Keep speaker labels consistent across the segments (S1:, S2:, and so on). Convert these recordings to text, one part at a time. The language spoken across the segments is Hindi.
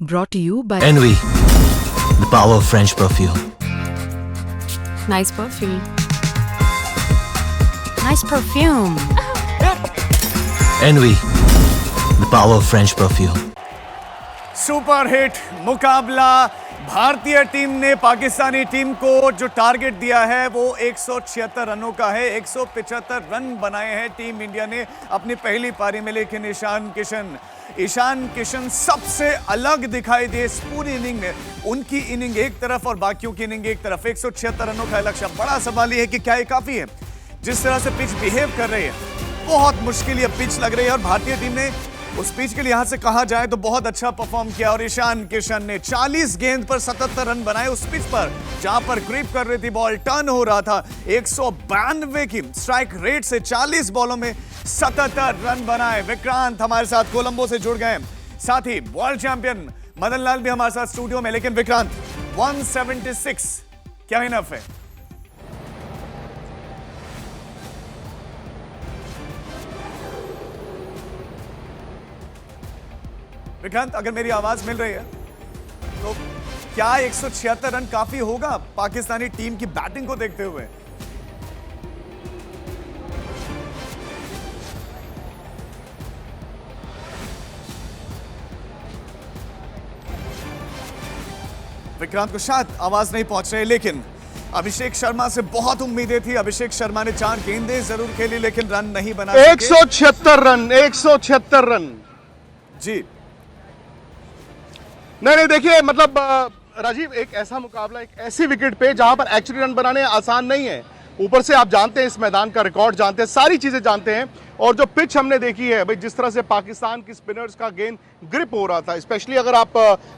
S1: Brought to you by
S2: Envy, the power of French perfume.
S3: Nice perfume. Nice perfume.
S2: Envy, the power of French perfume.
S4: Super hit मुकाबला। भारतीय टीम ने पाकिस्तानी टीम को जो टारगेट दिया है वो 176 रनों का है। 175 रन बनाए हैं टीम इंडिया ने अपनी पहली पारी में, लेकिन ईशान किशन सबसे अलग दिखाई दे इस पूरी इनिंग में। उनकी इनिंग एक तरफ और बाकियों की इनिंग एक तरफ। 176 रनों का लक्ष्य। बड़ा सवाल यह है कि क्या ये काफी है? जिस तरह से पिच बिहेव कर रही है, बहुत मुश्किल ये पिच लग रही है और भारतीय टीम ने उस पिच के लिहाज से कहा जाए तो बहुत अच्छा परफॉर्म किया। और ईशान किशन ने 40 गेंद पर 77 रन बनाए उस पिच पर जहां पर क्रीप कर रही थी बॉल, टर्न हो रहा था। 192 की स्ट्राइक रेट से 40 बॉलों में 77 रन बनाए। विक्रांत हमारे साथ कोलंबो से जुड़ गए, साथ ही वर्ल्ड चैंपियन मदन लाल भी हमारे साथ स्टूडियो में। लेकिन विक्रांत, 176 क्या इनफ है? विक्रांत, अगर मेरी आवाज मिल रही है तो क्या 176 रन काफी होगा पाकिस्तानी टीम की बैटिंग को देखते हुए? विक्रांत को शायद आवाज नहीं पहुंच रही, लेकिन अभिषेक शर्मा से बहुत उम्मीदें थी। अभिषेक शर्मा ने 4 गेंदें जरूर खेली लेकिन रन नहीं बना सके।
S5: 176 रन
S4: जी
S5: नहीं देखिए, मतलब राजीव, एक ऐसा मुकाबला एक ऐसी विकेट पे जहां पर एक्चुअली रन बनाने आसान नहीं है। ऊपर से आप जानते हैं इस मैदान का रिकॉर्ड जानते हैं, सारी चीजें जानते हैं। और जो पिच हमने देखी है भाई, जिस तरह से पाकिस्तान की स्पिनर्स का गेंद ग्रिप हो रहा था, स्पेशली अगर आप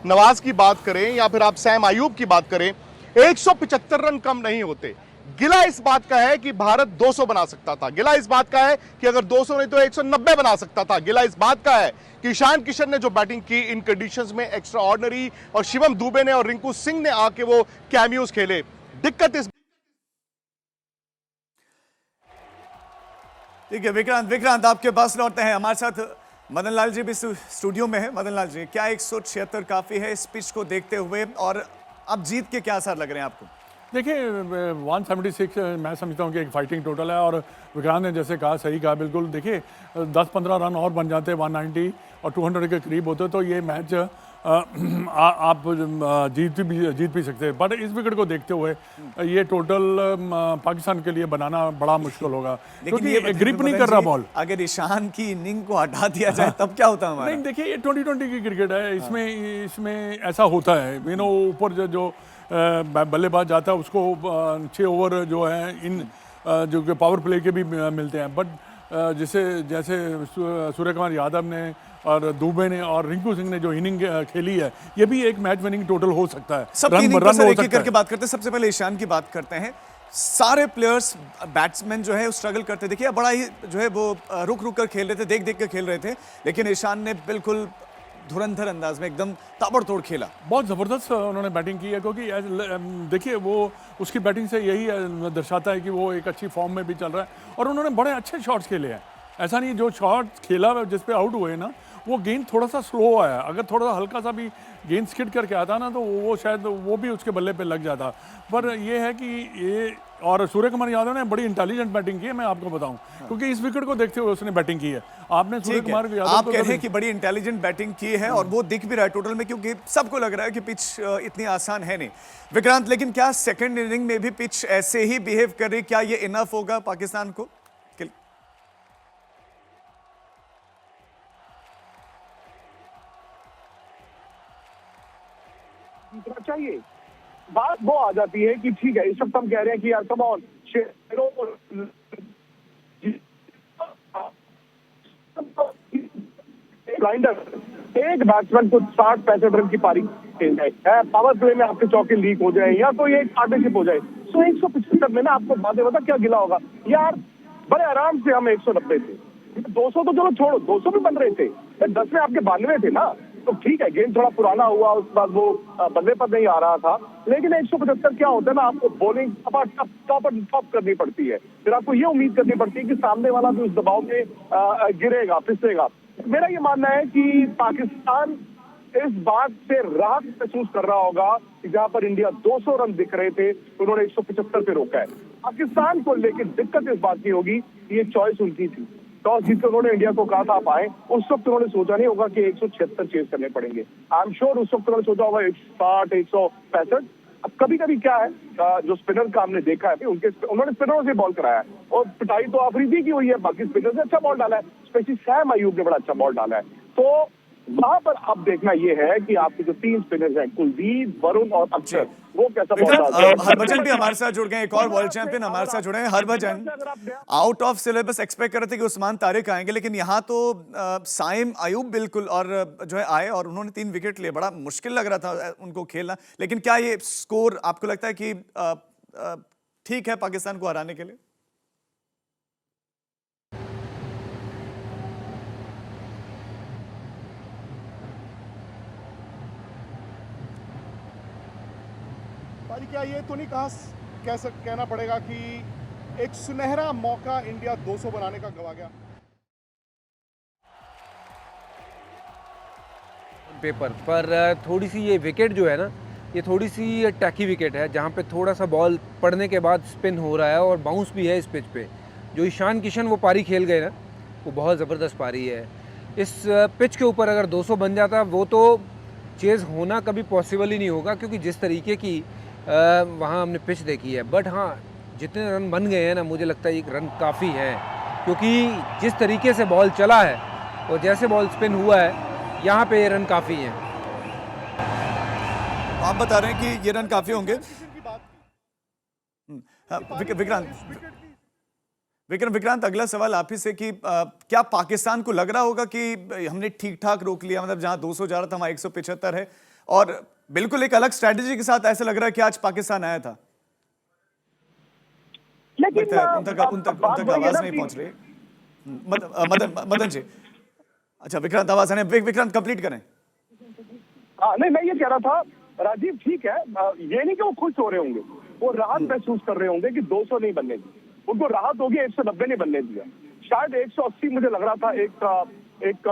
S5: नवाज की बात करें या फिर आप सैम अयूब की बात करें, 175 रन कम नहीं होते। गिला इस बात का है कि भारत 200 बना सकता था। गिला इस बात का है कि अगर 200 नहीं तो 190 बना सकता था। गिला इस बात का है कि ईशान किशन ने जो बैटिंग की इन कंडीशंस में एक्स्ट्रा ऑर्डिनरी, और शिवम दुबे ने और रिंकू सिंह ने आके वो कैमियोज खेले। दिक्कत इस
S4: ठीक है विक्रांत आपके पास लौटते हैं। हमारे साथ मदन लाल जी भी स्टूडियो में है। मदन लाल जी, क्या 176 काफी है इस पिच को देखते हुए, और अब जीत के क्या असर लग रहे हैं आपको?
S6: देखिए, 176 मैं समझता हूँ कि एक फाइटिंग टोटल है, और विक्रांत ने जैसे कहा, सही कहा बिल्कुल। देखिए, 10-15 रन और बन जाते, 190 और 200 के करीब होते तो ये मैच आप जीत भी सकते हैं। बट इस विकेट को देखते हुए ये टोटल पाकिस्तान के लिए बनाना बड़ा मुश्किल होगा, क्योंकि ग्रिप नहीं कर रहा बॉल।
S4: अगर ईशान की इनिंग को हटा दिया जाए तब क्या होता हमारा?
S6: नहीं, देखिए, ये 2020 की क्रिकेट है। इसमें ऐसा होता है, ऊपर जो बल्लेबाज जाता है उसको 6 ओवर जो है इन जो पावर प्ले के भी मिलते हैं। बट जैसे सूर्य कुमार यादव ने और दुबे ने और रिंकू सिंह ने जो इनिंग खेली है, ये भी एक मैच विनिंग टोटल हो सकता है।
S4: सब
S6: रन
S4: इनिंग
S6: हो सकता
S4: करके
S6: है।
S4: बात करते हैं। सबसे पहले ईशान की बात करते हैं। सारे प्लेयर्स, बैट्समैन जो है स्ट्रगल करते, देखिए बड़ा ही जो है वो रुक कर खेल रहे थे, देख कर खेल रहे थे, लेकिन ईशान ने बिल्कुल धुरंधर अंदाज में एकदम ताबड़तोड़ खेला।
S6: बहुत ज़बरदस्त उन्होंने बैटिंग की है, क्योंकि देखिए वो उसकी बैटिंग से यही दर्शाता है कि वो एक अच्छी फॉर्म में भी चल रहा है, और उन्होंने बड़े अच्छे शॉट्स खेले हैं। ऐसा नहीं, जो शॉट खेला जिस पे आउट हुए ना, वो गेंद थोड़ा सा स्लो आया। अगर थोड़ा सा हल्का सा भी गेंद स्किड करके आता ना तो वो शायद वो भी उसके बल्ले पे लग जाता। पर ये है कि ये, और सूर्य कुमार यादव ने बड़ी इंटेलिजेंट बैटिंग की है, मैं आपको बताऊं, क्योंकि इस विकेट को देखते हुए उसने बैटिंग की है। आपने सूर्य कुमार यादव
S4: आप कह रहे हैं कि बड़ी इंटेलिजेंट बैटिंग की है, और वो दिख भी रहा है टोटल में, क्योंकि सबको लग रहा है कि पिच इतनी आसान है नहीं। विक्रांत, लेकिन क्या सेकेंड इनिंग में भी पिच ऐसे ही बिहेव कर रही? क्या ये इनफ होगा पाकिस्तान को?
S7: चाहिए बात वो आ जाती है कि ठीक है, इस वक्त हम कह रहे हैं कि यार कम ऑन ब्लाइंडर, एक बैट्समैन को 60-65 रन की पारी खेल जाए, पावर प्ले में आपके चौके लीक हो जाए या कोई एक पार्टनरशिप हो जाए, तो 175 में ना आपको बातें बता क्या गिला होगा यार। बड़े आराम से हम 190 थे, 200 तो चलो छोड़ो, 200 भी बन रहे थे, 10 में आपके 92 थे ना, तो ठीक है गेम थोड़ा पुराना हुआ, उसके बाद वो बल्ले पर नहीं आ रहा था। लेकिन 175 क्या होता है ना, आपको बॉलिंग टॉप करनी पड़ती है, फिर आपको ये उम्मीद करनी पड़ती है कि सामने वाला भी उस दबाव में गिरेगा, फिसलेगा। मेरा ये मानना है कि पाकिस्तान इस बात से राहत महसूस कर रहा होगा कि जहां पर इंडिया 200 रन दिख रहे थे उन्होंने 175 पे रोका है। पाकिस्तान को लेकर दिक्कत इस बात की होगी कि ये चॉइस उनकी थी। टॉस जीत कर उन्होंने इंडिया को कहा था आप आए, उस वक्त उन्होंने सोचा नहीं होगा कि 176 चेज करने पड़ेंगे। आई एम श्योर उस वक्त उन्होंने सोचा होगा 160, 165। अब कभी कभी क्या है, जो स्पिनर का हमने देखा है उन्होंने स्पिनरों से बॉल कराया है और पिटाई तो अफरीदी की हुई है, बाकी स्पिनर से अच्छा बॉल डाला है, स्पेशली सैम अयूब ने बड़ा अच्छा बॉल डाला है। तो वहां पर अब देखना यह है कि आपके जो 3 स्पिनर्स हैं कुलदीप, वरुण और अक्षर, वो कैसा बॉल डालते हैं।
S4: हरभजन भी हमारे साथ जुड़ गए, एक और वर्ल्ड चैंपियन हमारे साथ जुड़े हैं। Harbhajan, out of syllabus expect कर रहे थे कि उस्मान तारिक आएंगे, लेकिन यहाँ तो साइम अयूब बिल्कुल और जो है आए और उन्होंने 3 विकेट लिए। बड़ा मुश्किल लग रहा था उनको खेलना, लेकिन क्या ये स्कोर आपको लगता है कि ठीक है पाकिस्तान को हराने के लिए?
S5: भाई क्या ये तो नहीं कहना पड़ेगा कि एक सुनहरा मौका इंडिया 200 बनाने का गवा गया?
S1: पेपर पर थोड़ी सी ये विकेट जो है ना, ये थोड़ी सी टैकी विकेट है, जहाँ पे थोड़ा सा बॉल पड़ने के बाद स्पिन हो रहा है और बाउंस भी है इस पिच पे। जो ईशान किशन वो पारी खेल गए ना, वो बहुत ज़बरदस्त पारी है। इस पिच के ऊपर अगर 200 बन जाता वो तो चेज़ होना कभी पॉसिबल ही नहीं होगा, क्योंकि जिस तरीके की वहाँ हमने पिच देखी है। बट हाँ, जितने रन बन गए हैं ना, मुझे लगता है एक रन काफ़ी है, क्योंकि जिस तरीके से बॉल चला है और जैसे बॉल स्पिन हुआ है, यहाँ पे ये रन काफ़ी हैं।
S4: आप बता रहे हैं कि ये रन काफ़ी होंगे। विक्रांत, अगला सवाल आप ही से कि क्या पाकिस्तान को लग रहा होगा कि हमने ठीक ठाक रोक लिया, मतलब जहां 200 जा रहा था वहां 175 है, और बिल्कुल एक अलग स्ट्रेटेजी के साथ ऐसा लग रहा है कि आज पाकिस्तान आया था?
S7: लेकिन
S4: उन तक आवाज नहीं पहुंच रही। मदन जी, अच्छा विक्रांत आवाज है, विक्रांत कंप्लीट करें।
S7: नहीं, मैं ये कह रहा था राजीव, ठीक है, ये नहीं कि वो खुश हो रहे होंगे, वो राहत महसूस कर रहे होंगे कि 200 नहीं बनने दी, उनको राहत होगी 190 नहीं बनने दिया। शायद 180 मुझे लग रहा था एक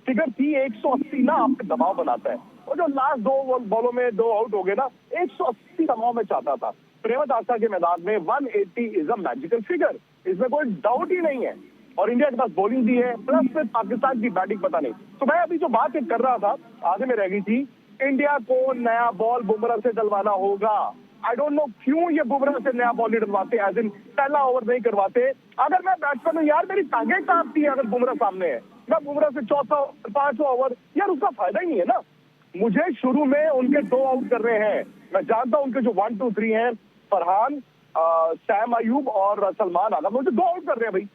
S7: फिगर थी, 180 ना आपके दबाव बनाता है, और जो लास्ट 2 बॉलों में 2 आउट हो गए ना, 180 दबाव में चाहता था। प्रेमदासा के मैदान में 180 इज अ मैजिकल फिगर, इसमें कोई डाउट ही नहीं है। और इंडिया के पास बॉलिंग भी है, प्लस फिर पाकिस्तान की बैटिंग पता नहीं। तो मैं अभी जो बात कर रहा था, आगे में रह गई थी, इंडिया को नया बॉल बुमराह से डलवाना होगा। आई डोंट नो क्यों ये बुमराह से नया बॉल नहीं डलवाते, एज इन पहला ओवर नहीं करवाते। अगर मैं बैट्समैन हूं यार, मेरी टांगें कांपती है अगर बुमराह सामने है, मैं बुमराह से चौथा 5वां ओवर, यार उसका फायदा ही नहीं है ना। मुझे शुरू में उनके 2 आउट कर रहे हैं, मैं जानता हूं उनके जो 1, 2, 3 हैं, फरहान, सैम अयूब और सलमान आगा, मुझे 2 आउट कर रहे हैं भाई।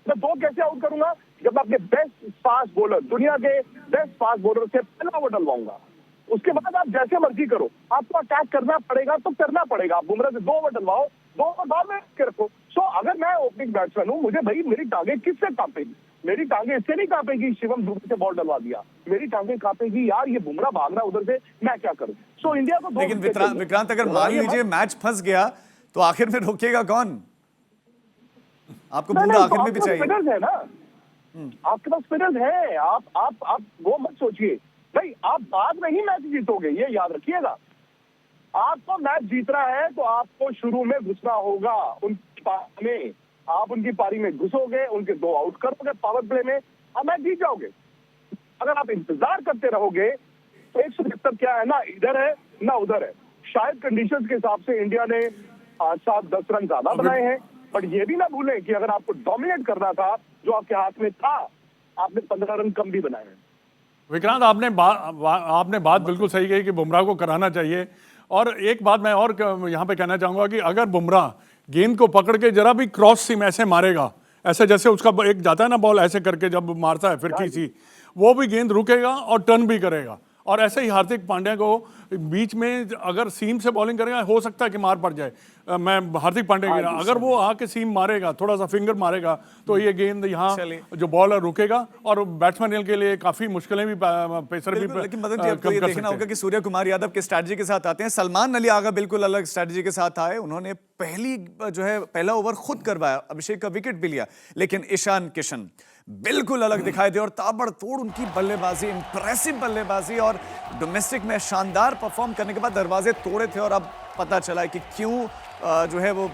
S7: मैं 2 कैसे आउट करूंगा जब मैं अपने बेस्ट फास्ट बॉलर, दुनिया के बेस्ट फास्ट बॉलर से पहला ओवर डलवाऊंगा। उसके बाद आप जैसे मर्जी करो, आपको अटैक करना पड़ेगा तो करना पड़ेगा। आप बुमराह से 2 ओवर डलवाओ, 2 ओवर बाद में रखो। सो अगर मैं ओपनिंग बैट्समैन हूं, मुझे भाई मेरी टांगें किससे कांपेगी? मेरी टांगें इससे नहीं कांपेगी शिवम दुबे से बॉल डलवा दिया, मेरी टांगें कांपेगी यार ये बुमराह भाग रहा है उधर से, मैं क्या करूं? सो इंडिया को
S4: लेकिन विक्रांत, अगर मान लीजिए मैच फंस गया तो आखिर में रोकेगा कौन? आपको बुमराह आखिर में भी चाहिए
S7: है ना, आपके पास स्पिनर्स है। आप वो मत सोचिए भाई, आप बाद में ही मैच जीतोगे, ये याद रखिएगा। आपको मैच जीतना है तो आपको शुरू में घुसना होगा उनकी पारी में। आप उनकी पारी में घुसोगे, उनके 2 आउट करोगे पावर प्ले में, अब मैच जीत जाओगे। अगर आप इंतजार करते रहोगे तो 175 क्या है ना, इधर है ना उधर है। शायद कंडीशंस के हिसाब से इंडिया ने 7-10 रन ज्यादा बनाए हैं, बट ये भी ना भूलें कि अगर आपको डोमिनेट करना था, जो आपके हाथ में था, आपने 15 रन कम भी बनाए हैं।
S6: विक्रांत, आपने बात बिल्कुल सही कही कि बुमराह को कराना चाहिए। और एक बात मैं और यहाँ पे कहना चाहूँगा कि अगर बुमराह गेंद को पकड़ के जरा भी क्रॉस सीम ऐसे मारेगा, ऐसे जैसे उसका एक जाता है ना बॉल, ऐसे करके जब मारता है फिरकी सी, वो भी गेंद रुकेगा और टर्न भी करेगा। और ऐसे ही हार्दिक पांड्या को बीच में अगर सीम से बॉलिंग करेगा, हो सकता है कि मार पड़ जाए। मैं हार्दिक पांड्या की अगर वो आके सीम मारेगा, थोड़ा सा फिंगर मारेगा, तो ये गेंद यहाँ जो बॉलर रुकेगा और बैट्समैन के लिए काफी मुश्किलें भी, पेसर भी।
S4: लेकिन मदन जी, आपको ये देखना होगा कि सूर्य कुमार यादव के स्ट्रैटेजी के साथ आते हैं, सलमान अली आगा बिल्कुल अलग स्ट्रैटेजी के साथ आए। उन्होंने पहली जो है पहला ओवर खुद करवाया, अभिषेक का विकेट भी लिया, लेकिन ईशान किशन बिल्कुल अलग दिखाई दे और ताबड़तोड़ उनकी बल्लेबाजी, इंप्रेसिव बल्लेबाजी और डोमेस्टिक में शानदार परफॉर्म करने के बाद दरवाजे तोड़े थे और अब पता चला है कि क्यों जो है वो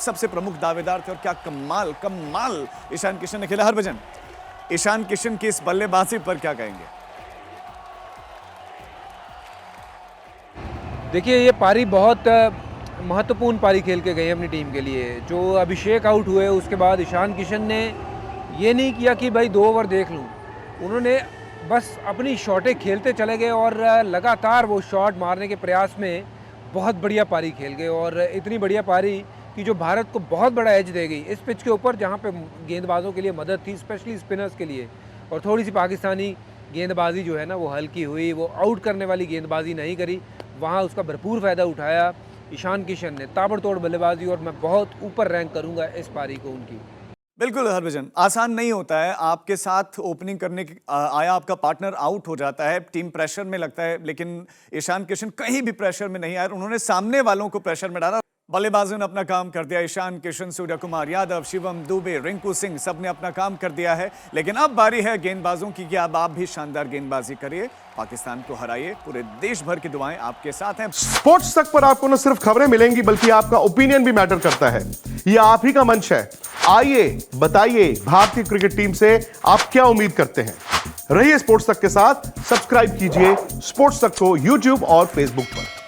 S4: सबसे प्रमुख दावेदार थे और क्या कमाल कमाल ईशान किशन ने खेला। हरभजन, ईशान किशन की इस बल्लेबाजी पर क्या कहेंगे?
S1: देखिए ये पारी बहुत महत्वपूर्ण पारी खेल के गए अपनी टीम के लिए। जो अभिषेक आउट हुए उसके बाद ईशान किशन ने ये नहीं किया कि भाई 2 ओवर देख लूँ, उन्होंने बस अपनी शॉटें खेलते चले गए और लगातार वो शॉट मारने के प्रयास में बहुत बढ़िया पारी खेल गए और इतनी बढ़िया पारी कि जो भारत को बहुत बड़ा एज दे गई इस पिच के ऊपर, जहाँ पे गेंदबाजों के लिए मदद थी, स्पेशली स्पिनर्स के लिए। और थोड़ी सी पाकिस्तानी गेंदबाजी जो है ना वो हल्की हुई, वो आउट करने वाली गेंदबाजी नहीं करी, वहाँ उसका भरपूर फ़ायदा उठाया ईशान किशन ने। ताबड़तोड़ बल्लेबाजी और मैं बहुत ऊपर रैंक करूँगा इस पारी को उनकी।
S4: बिल्कुल हरभजन, आसान नहीं होता है। आपके साथ ओपनिंग करने आया आपका पार्टनर आउट हो जाता है, टीम प्रेशर में लगता है, लेकिन ईशान किशन कहीं भी प्रेशर में नहीं आए, उन्होंने सामने वालों को प्रेशर में डाला। बल्लेबाजों ने अपना काम कर दिया। ईशान किशन, सूर्य कुमार यादव, शिवम दुबे, रिंकू सिंह सब ने अपना काम कर दिया है। लेकिन अब बारी है गेंदबाजों की कि अब आप भी शानदार गेंदबाजी करिए, पाकिस्तान को हराइए। पूरे देश भर की दुआएं आपके साथ हैं।
S5: स्पोर्ट्स तक पर आपको न सिर्फ खबरें मिलेंगी बल्कि आपका ओपिनियन भी मैटर करता है। ये आप ही का मंच है। आइए बताइए भारतीय क्रिकेट टीम से आप क्या उम्मीद करते हैं। रहिए स्पोर्ट्स तक के साथ, सब्सक्राइब कीजिए स्पोर्ट्स तक को यूट्यूब और फेसबुक पर।